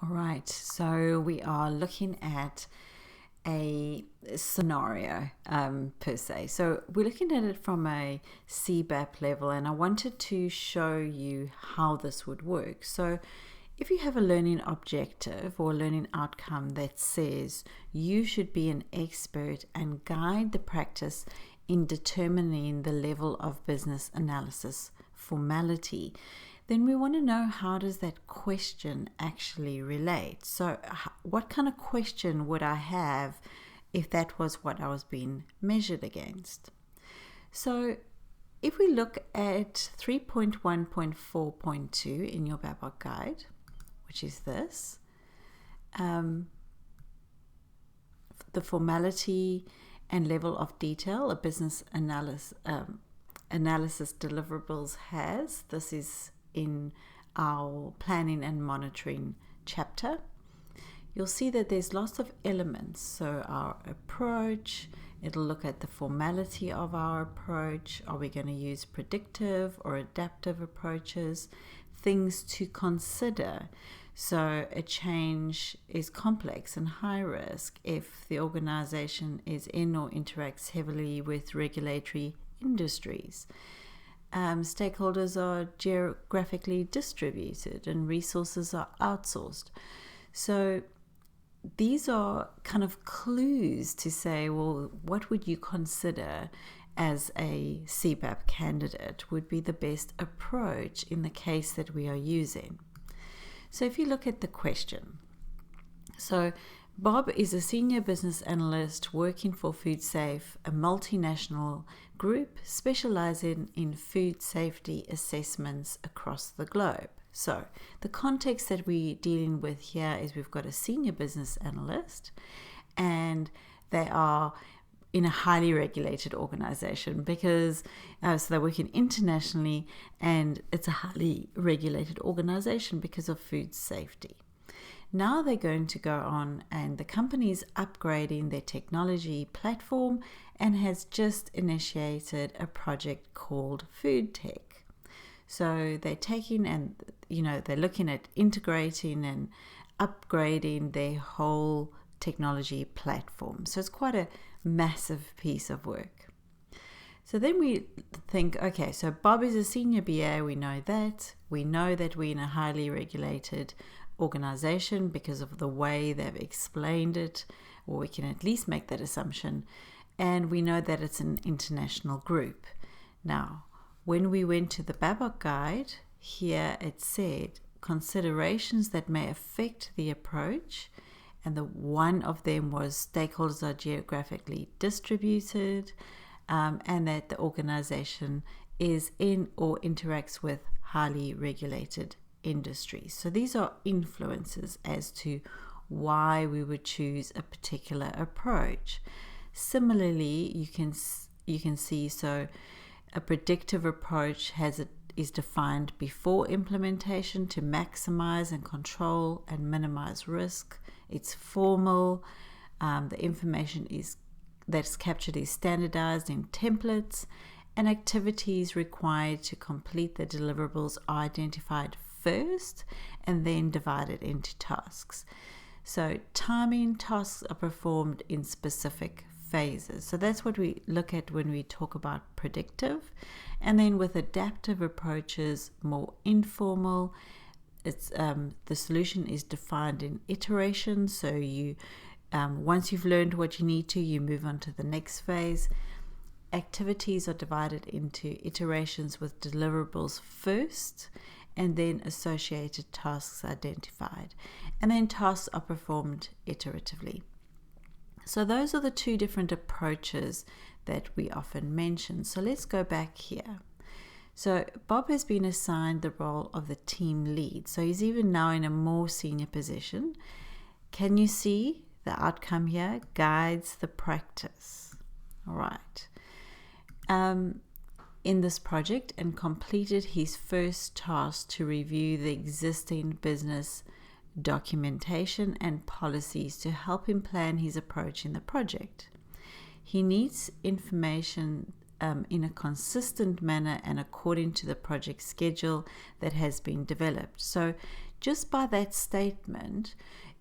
All right, so we are looking at a scenario per se. So we're looking at it from a CBAP level, and I wanted to show you how this would work. So if you have a learning objective or learning outcome that says you should be an expert and guide the practice in determining the level of business analysis formality, then we want to know, how does that question actually relate? So what kind of question would I have if that was what I was being measured against? So if we look at 3.1.4.2 in your Babok guide, which is this, the formality and level of detail a business analysis deliverables has. This is in our planning and monitoring chapter. You'll see that there's lots of elements. So our approach, it'll look at the formality of our approach. Are we going to use predictive or adaptive approaches? Things to consider. So a change is complex and high risk if the organization is in or interacts heavily with regulatory industries. Stakeholders are geographically distributed and resources are outsourced. So these are kind of clues to say, well, what would you consider as a CBAP candidate would be the best approach in the case that we are using. So if you look at the question, so Bob is a senior business analyst working for FoodSafe, a multinational group specializing in food safety assessments across the globe. So the context that we're dealing with here is we've got a senior business analyst, and they are in a highly regulated organization because so they're working internationally, and it's a highly regulated organization because of food safety. Now they're going to go on, and the company is upgrading their technology platform and has just initiated a project called Food Tech. So they're taking and, they're looking at integrating and upgrading their whole technology platform. So it's quite a massive piece of work. So then we think, okay, so Bob is a senior BA, we know that. We know that we're in a highly regulated organization because of the way they've explained it, or we can at least make that assumption. And we know that it's an international group. Now, when we went to the Babok guide, here it said considerations that may affect the approach, and one of them was stakeholders are geographically distributed, and that the organization is in or interacts with highly regulated industries. So these are influences as to why we would choose a particular approach. Similarly, you can see, so a predictive approach is defined before implementation to maximize and control and minimize risk. It's formal. The information that's captured is standardized in templates, and activities required to complete the deliverables are identified first and then divided into tasks. So timing tasks are performed in specific phases. So that's what we look at when we talk about predictive. And then with adaptive approaches, more informal, it's the solution is defined in iterations. So you once you've learned what you need to, you move on to the next phase. Activities are divided into iterations with deliverables first, and then associated tasks identified. And then tasks are performed iteratively. So those are the two different approaches that we often mention. So let's go back here. So Bob has been assigned the role of the team lead. So he's even now in a more senior position. Can you see the outcome here? Guides the practice. All right. In this project, and completed his first task to review the existing business documentation and policies to help him plan his approach in the project. He needs information in a consistent manner and according to the project schedule that has been developed. So just by that statement,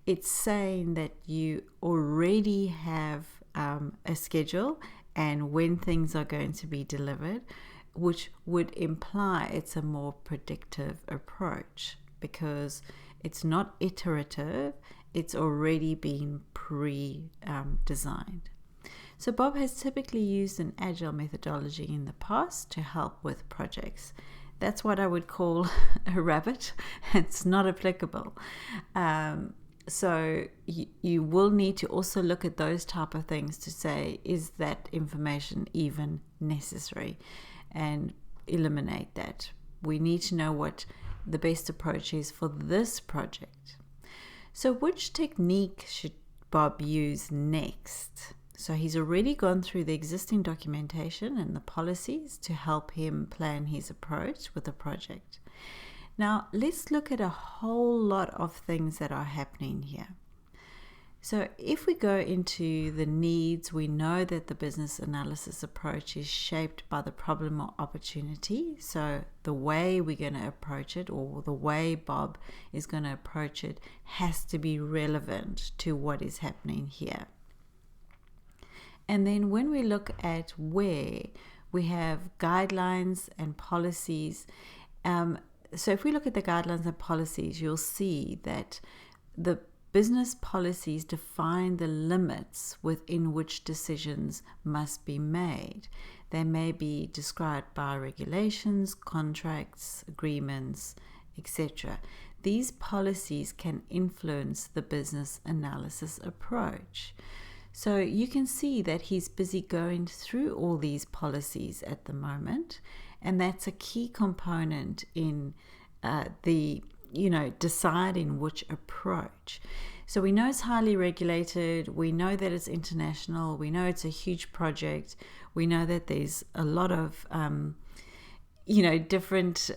it's saying that you already have a schedule and when things are going to be delivered, which would imply it's a more predictive approach because it's not iterative, it's already been pre-designed. So Bob has typically used an agile methodology in the past to help with projects. That's what I would call a rabbit. It's not applicable. So you will need to also look at those type of things to say, is that information even necessary? And eliminate that. We need to know what the best approach is for this project. So which technique should Bob use next? So he's already gone through the existing documentation and the policies to help him plan his approach with the project. Now let's look at a whole lot of things that are happening here. So if we go into the needs, we know that the business analysis approach is shaped by the problem or opportunity. So the way we're going to approach it, or the way Bob is going to approach it, has to be relevant to what is happening here. And then when we look at where we have guidelines and policies, so if we look at the guidelines and policies, you'll see that the business policies define the limits within which decisions must be made. They may be described by regulations, contracts, agreements, etc. These policies can influence the business analysis approach. So you can see that he's busy going through all these policies at the moment, and that's a key component in deciding which approach. So we know it's highly regulated, we know that it's international, we know it's a huge project, we know that there's a lot of different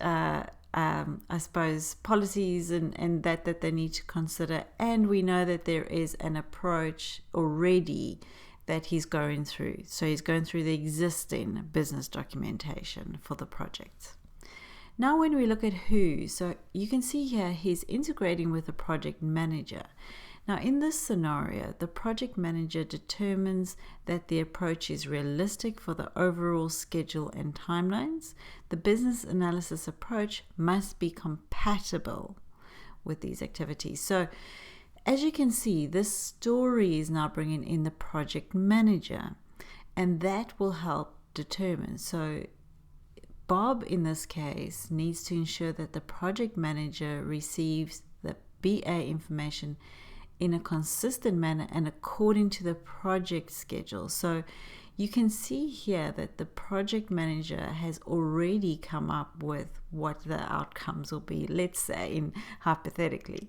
I suppose policies and that they need to consider, and we know that there is an approach already that he's going through. So he's going through the existing business documentation for the project. Now when we look at who, so you can see here he's integrating with the project manager. Now in this scenario, the project manager determines that the approach is realistic for the overall schedule and timelines. The business analysis approach must be compatible with these activities. So as you can see, this story is now bringing in the project manager, and that will help determine. So Bob, in this case, needs to ensure that the project manager receives the BA information in a consistent manner and according to the project schedule. So you can see here that the project manager has already come up with what the outcomes will be, let's say, hypothetically.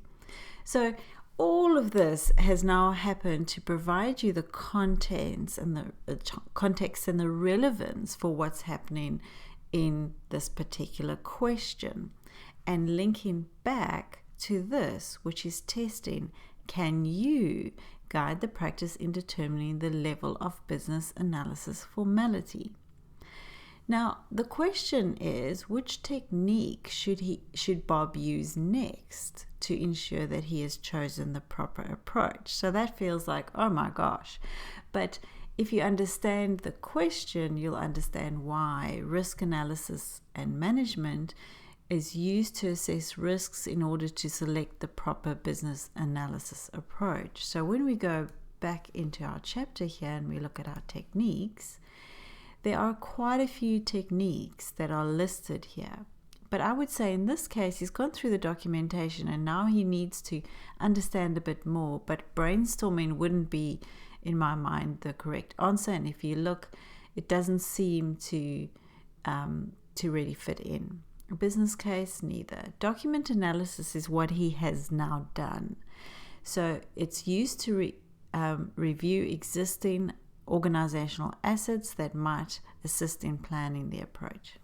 So all of this has now happened to provide you the contents and the context and the relevance for what's happening in this particular question, and linking back to this, which is testing, can you guide the practice in determining the level of business analysis formality? Now the question is, which technique should Bob use next to ensure that he has chosen the proper approach? So that feels like, oh my gosh, but if you understand the question, you'll understand why risk analysis and management is used to assess risks in order to select the proper business analysis approach. So when we go back into our chapter here and we look at our techniques, there are quite a few techniques that are listed here. But I would say in this case, he's gone through the documentation and now he needs to understand a bit more, but brainstorming wouldn't be, in my mind, the correct answer. And if you look, it doesn't seem to really fit in. A business case, neither. Document analysis is what he has now done. So it's used to review existing organizational assets that might assist in planning the approach.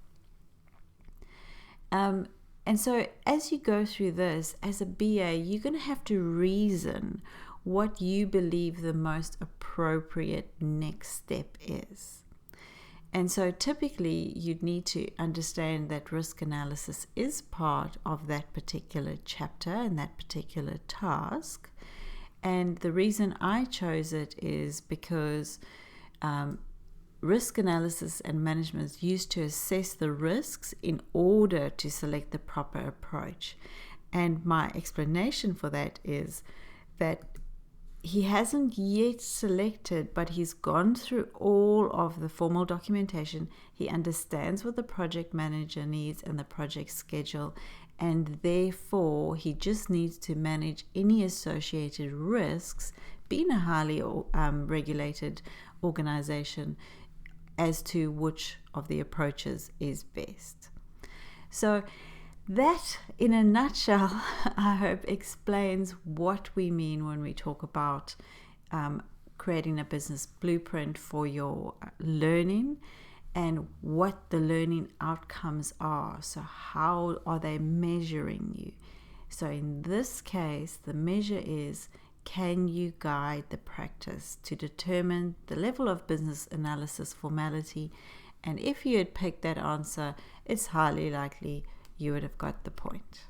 And so as you go through this, as a BA, you're going to have to reason what you believe the most appropriate next step is. And so typically you'd need to understand that risk analysis is part of that particular chapter and that particular task. And the reason I chose it is because risk analysis and management is used to assess the risks in order to select the proper approach. And my explanation for that is that he hasn't yet selected, but he's gone through all of the formal documentation. He understands what the project manager needs and the project schedule, and therefore he just needs to manage any associated risks, being a highly regulated organization, as to which of the approaches is best. So that, in a nutshell, I hope explains what we mean when we talk about creating a business blueprint for your learning and what the learning outcomes are. So how are they measuring you? So in this case, the measure is, can you guide the practice to determine the level of business analysis formality? And if you had picked that answer, it's highly likely you would have got the point.